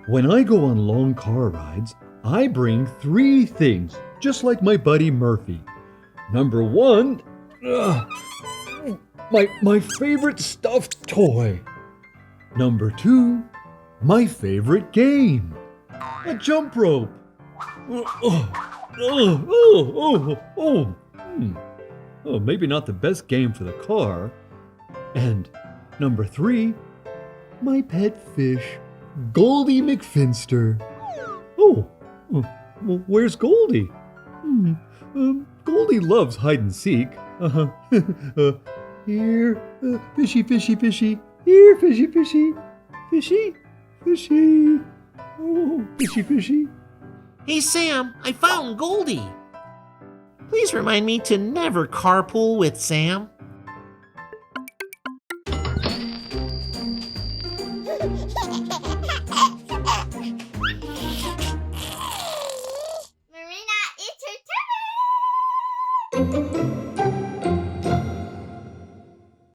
When I go on long car rides, I bring three things, just like my buddy Murphy. Number one, my favorite stuffed toy. Number two, my favorite game, a jump rope. Oh, maybe not the best game for the car. And number three, my pet fish, Goldie McFinster. Well, where's Goldie? Goldie loves hide and seek. Here, fishy, fishy, fishy. Here, fishy, fishy. Fishy, fishy. Oh, fishy, fishy. Hey, Sam, I found Goldie. Please remind me to never carpool with Sam. Marina, it's your turn!